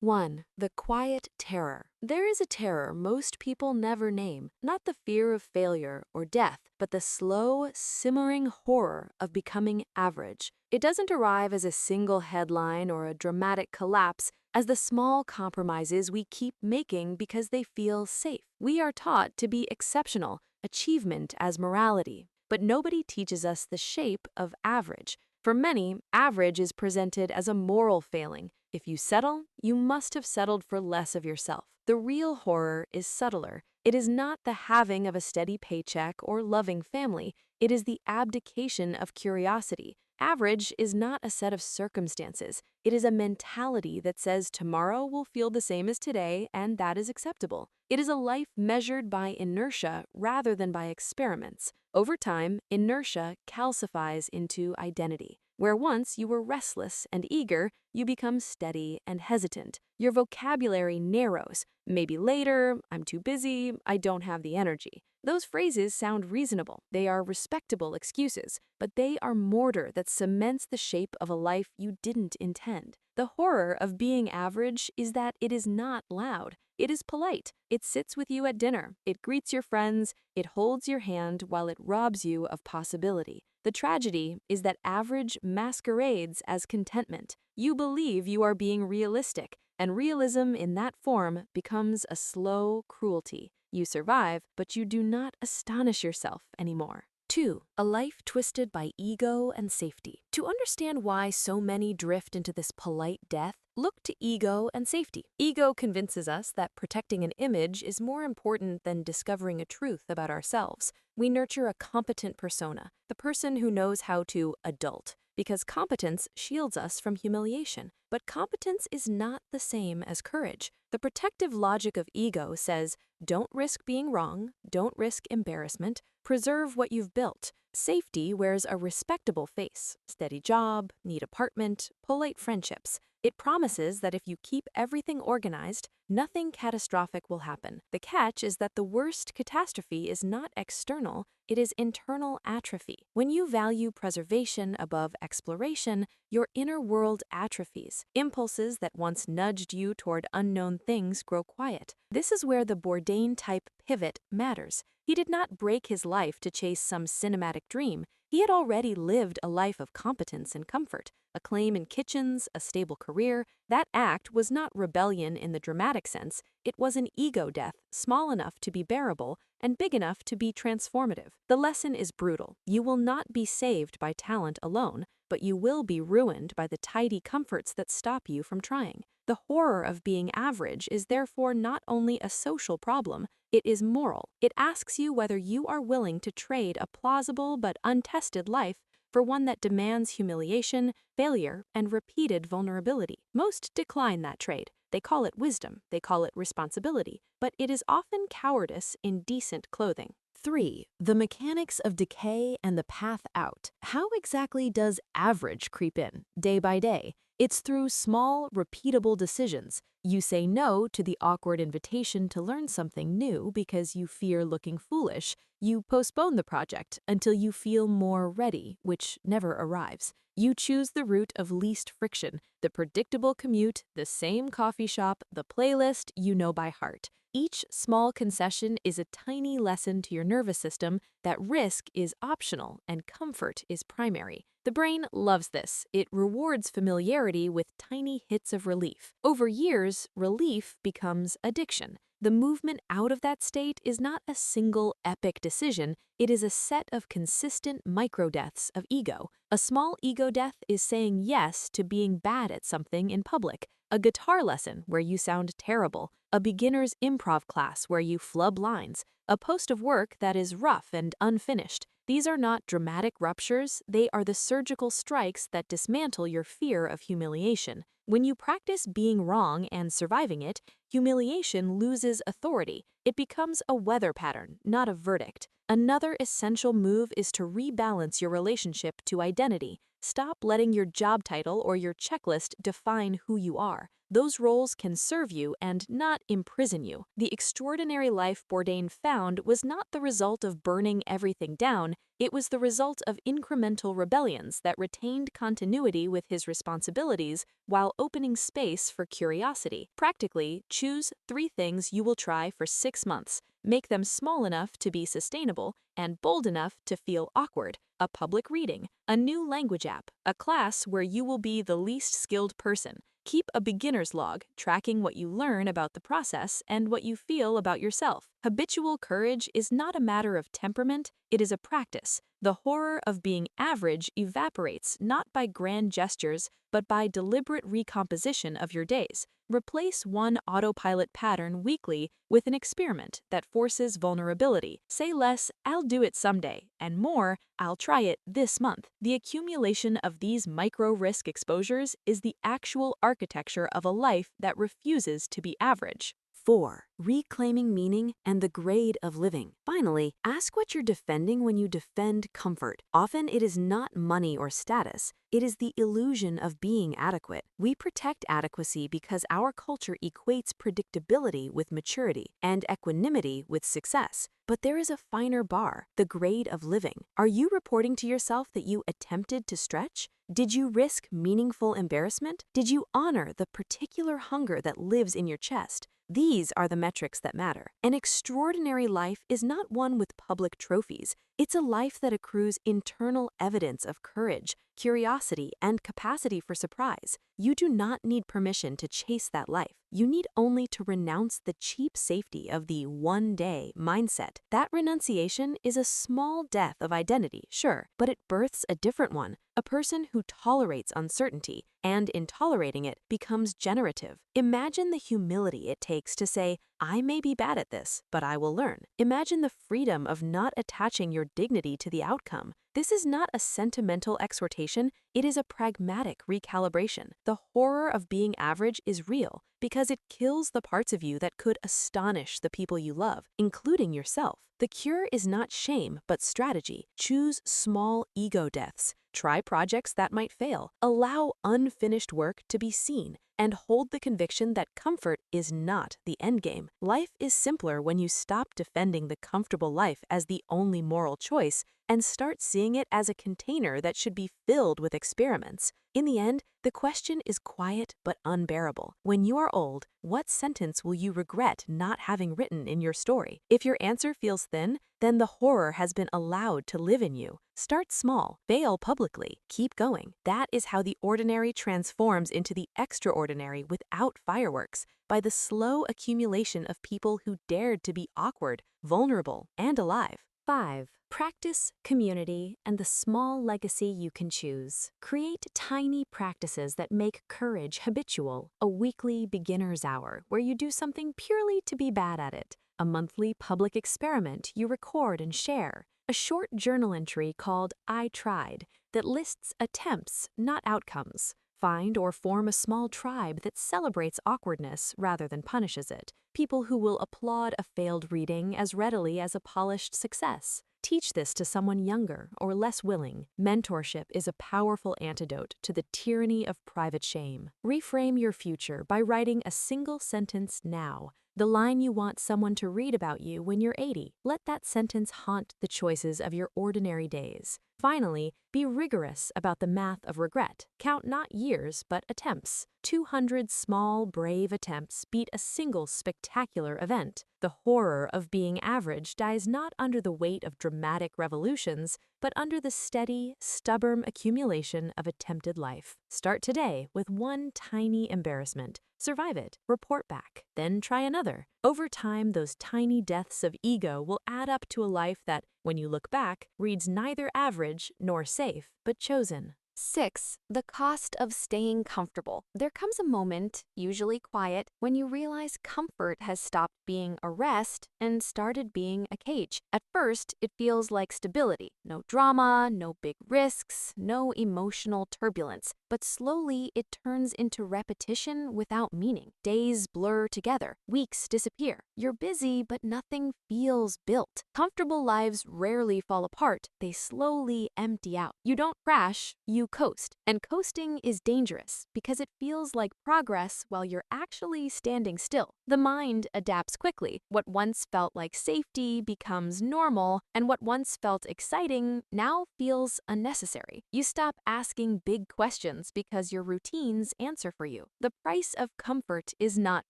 1. The quiet terror. There is a terror most people never name, not the fear of failure or death, but the slow, simmering horror of becoming average. It doesn't arrive as a single headline or a dramatic collapse, as the small compromises we keep making because they feel safe. We are taught to be exceptional, achievement as morality, but nobody teaches us the shape of average. For many, average is presented as a moral failing. If you settle, you must have settled for less of yourself. The real horror is subtler. It is not the having of a steady paycheck or loving family. It is the abdication of curiosity. Average is not a set of circumstances. It is a mentality that says tomorrow will feel the same as today, and that is acceptable. It is a life measured by inertia rather than by experiments. Over time, inertia calcifies into identity. Where once you were restless and eager, you become steady and hesitant. Your vocabulary narrows. Maybe later, I'm too busy, I don't have the energy. Those phrases sound reasonable. They are respectable excuses, but they are mortar that cements the shape of a life you didn't intend. The horror of being average is that it is not loud. It is polite. It sits with you at dinner. It greets your friends. It holds your hand while it robs you of possibility. The tragedy is that average masquerades as contentment. You believe you are being realistic, and realism in that form becomes a slow cruelty. You survive, but you do not astonish yourself anymore. 2. A life twisted by ego and safety. To understand why so many drift into this polite death, look to ego and safety. Ego convinces us that protecting an image is more important than discovering a truth about ourselves. We nurture a competent persona, the person who knows how to adult, because competence shields us from humiliation. But competence is not the same as courage. The protective logic of ego says, don't risk being wrong, don't risk embarrassment, preserve what you've built. Safety wears a respectable face, steady job, neat apartment, polite friendships. It promises that if you keep everything organized, nothing catastrophic will happen. The catch is that the worst catastrophe is not external, it is internal atrophy. When you value preservation above exploration, your inner world atrophies. Impulses that once nudged you toward unknown things grow quiet. This is where the Bourdain-type pivot matters. He did not break his life to chase some cinematic dream. He had already lived a life of competence and comfort, acclaim in kitchens, a stable career. That act was not rebellion in the dramatic sense. It was an ego death, small enough to be bearable and big enough to be transformative. The lesson is brutal. You will not be saved by talent alone, but you will be ruined by the tidy comforts that stop you from trying. The horror of being average is therefore not only a social problem, it is moral. It asks you whether you are willing to trade a plausible but untested life for one that demands humiliation, failure, and repeated vulnerability. Most decline that trade. They call it wisdom, they call it responsibility, but it is often cowardice in decent clothing. 3. The mechanics of decay and the path out. How exactly does average creep in, day by day? It's through small, repeatable decisions. You say no to the awkward invitation to learn something new because you fear looking foolish. You postpone the project until you feel more ready, which never arrives. You choose the route of least friction, the predictable commute, the same coffee shop, the playlist you know by heart. Each small concession is a tiny lesson to your nervous system that risk is optional and comfort is primary. The brain loves this. It rewards familiarity with tiny hits of relief. Over years, relief becomes addiction. The movement out of that state is not a single epic decision, it is a set of consistent micro-deaths of ego. A small ego death is saying yes to being bad at something in public, a guitar lesson where you sound terrible, a beginner's improv class where you flub lines, a post of work that is rough and unfinished. These are not dramatic ruptures, they are the surgical strikes that dismantle your fear of humiliation. When you practice being wrong and surviving it, humiliation loses authority. It becomes a weather pattern, not a verdict. Another essential move is to rebalance your relationship to identity. Stop letting your job title or your checklist define who you are. Those roles can serve you and not imprison you. The extraordinary life Bourdain found was not the result of burning everything down, it was the result of incremental rebellions that retained continuity with his responsibilities while opening space for curiosity. Practically, choose 3 things you will try for 6 months. Make them small enough to be sustainable and bold enough to feel awkward. A public reading, a new language app, a class where you will be the least skilled person. Keep a beginner's log, tracking what you learn about the process and what you feel about yourself. Habitual courage is not a matter of temperament, it is a practice. The horror of being average evaporates not by grand gestures, but by deliberate recomposition of your days. Replace one autopilot pattern weekly with an experiment that forces vulnerability. Say less, "I'll do it someday," and more, "I'll try it this month." The accumulation of these micro-risk exposures is the actual architecture of a life that refuses to be average. 4. Reclaiming meaning and the grade of living. Finally, ask what you're defending when you defend comfort. Often it is not money or status, it is the illusion of being adequate. We protect adequacy because our culture equates predictability with maturity and equanimity with success. But there is a finer bar, the grade of living. Are you reporting to yourself that you attempted to stretch? Did you risk meaningful embarrassment? Did you honor the particular hunger that lives in your chest? These are the metrics that matter. An extraordinary life is not one with public trophies. It's a life that accrues internal evidence of courage, curiosity, and capacity for surprise. You do not need permission to chase that life. You need only to renounce the cheap safety of the one-day mindset. That renunciation is a small death of identity, sure, but it births a different one, a person who tolerates uncertainty, and in tolerating it becomes generative. Imagine the humility it takes to say, "I may be bad at this, but I will learn." Imagine the freedom of not attaching your dignity to the outcome. This is not a sentimental exhortation, it is a pragmatic recalibration. The horror of being average is real because it kills the parts of you that could astonish the people you love, including yourself. The cure is not shame, but strategy. Choose small ego deaths. Try projects that might fail. Allow unfinished work to be seen. And hold the conviction that comfort is not the endgame. Life is simpler when you stop defending the comfortable life as the only moral choice and start seeing it as a container that should be filled with experiments. In the end, the question is quiet but unbearable. When you are old, what sentence will you regret not having written in your story? If your answer feels thin, then the horror has been allowed to live in you. Start small, fail publicly, keep going. That is how the ordinary transforms into the extraordinary without fireworks, by the slow accumulation of people who dared to be awkward, vulnerable, and alive. 5. Practice, community, and the small legacy you can choose. Create tiny practices that make courage habitual. A weekly beginner's hour where you do something purely to be bad at it. A monthly public experiment you record and share. A short journal entry called "I Tried" that lists attempts, not outcomes. Find or form a small tribe that celebrates awkwardness rather than punishes it. People who will applaud a failed reading as readily as a polished success. Teach this to someone younger or less willing. Mentorship is a powerful antidote to the tyranny of private shame. Reframe your future by writing a single sentence now. The line you want someone to read about you when you're 80. Let that sentence haunt the choices of your ordinary days. Finally, be rigorous about the math of regret. Count not years, but attempts. 200 small, brave attempts beat a single spectacular event. The horror of being average dies not under the weight of dramatic revolutions, but under the steady, stubborn accumulation of attempted life. Start today with one tiny embarrassment. Survive it, report back, then try another. Over time, those tiny deaths of ego will add up to a life that, when you look back, reads neither average nor safe, but chosen. 6. The cost of staying comfortable. There comes a moment, usually quiet, when you realize comfort has stopped being a rest and started being a cage. At first, it feels like stability. No drama, no big risks, no emotional turbulence. But slowly, it turns into repetition without meaning. Days blur together, weeks disappear. You're busy, but nothing feels built. Comfortable lives rarely fall apart, they slowly empty out. You don't crash, you coast. And coasting is dangerous because it feels like progress while you're actually standing still. The mind adapts quickly. What once felt like safety becomes normal, and what once felt exciting now feels unnecessary. You stop asking big questions because your routines answer for you. The price of comfort is not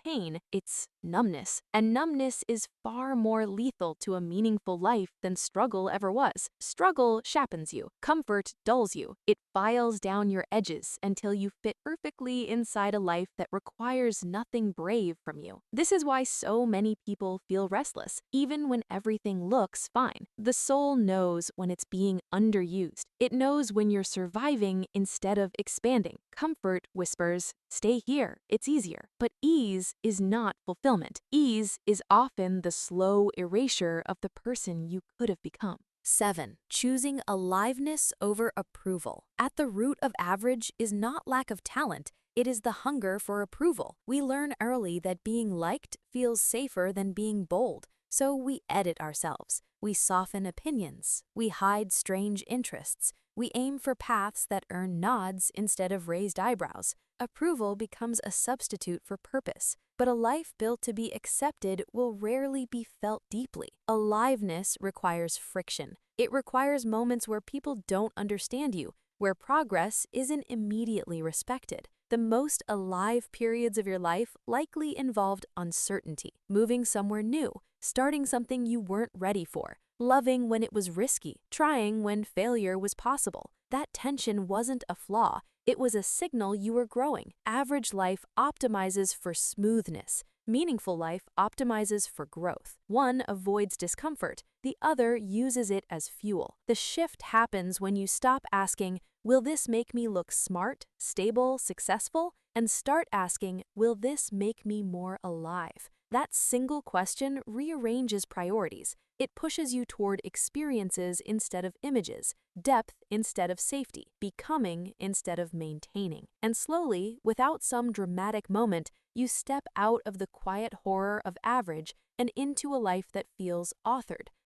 pain, it's numbness. And numbness is far more lethal to a meaningful life than struggle ever was. Struggle sharpens you. Comfort dulls you. It files down your edges until you fit perfectly inside a life that requires nothing brave from you. This is why so many people feel restless, even when everything looks fine. The soul knows when it's being underused. It knows when you're surviving instead of expanding. Comfort whispers, stay here, it's easier. But ease is not fulfillment. Ease is often the slow erasure of the person you could have become. 7. Choosing aliveness over approval. At the root of average is not lack of talent, it is the hunger for approval. We learn early that being liked feels safer than being bold, so we edit ourselves. We soften opinions. We hide strange interests. We aim for paths that earn nods instead of raised eyebrows. Approval becomes a substitute for purpose, but a life built to be accepted will rarely be felt deeply. Aliveness requires friction. It requires moments where people don't understand you, where progress isn't immediately respected. The most alive periods of your life likely involved uncertainty, moving somewhere new, starting something you weren't ready for, loving when it was risky, trying when failure was possible. That tension wasn't a flaw, it was a signal you were growing. Average life optimizes for smoothness. Meaningful life optimizes for growth. One avoids discomfort, the other uses it as fuel. The shift happens when you stop asking, will this make me look smart, stable, successful? And start asking, will this make me more alive? That single question rearranges priorities. It pushes you toward experiences instead of images, depth instead of safety, becoming instead of maintaining. And slowly, without some dramatic moment, you step out of the quiet horror of average and into a life that feels authored.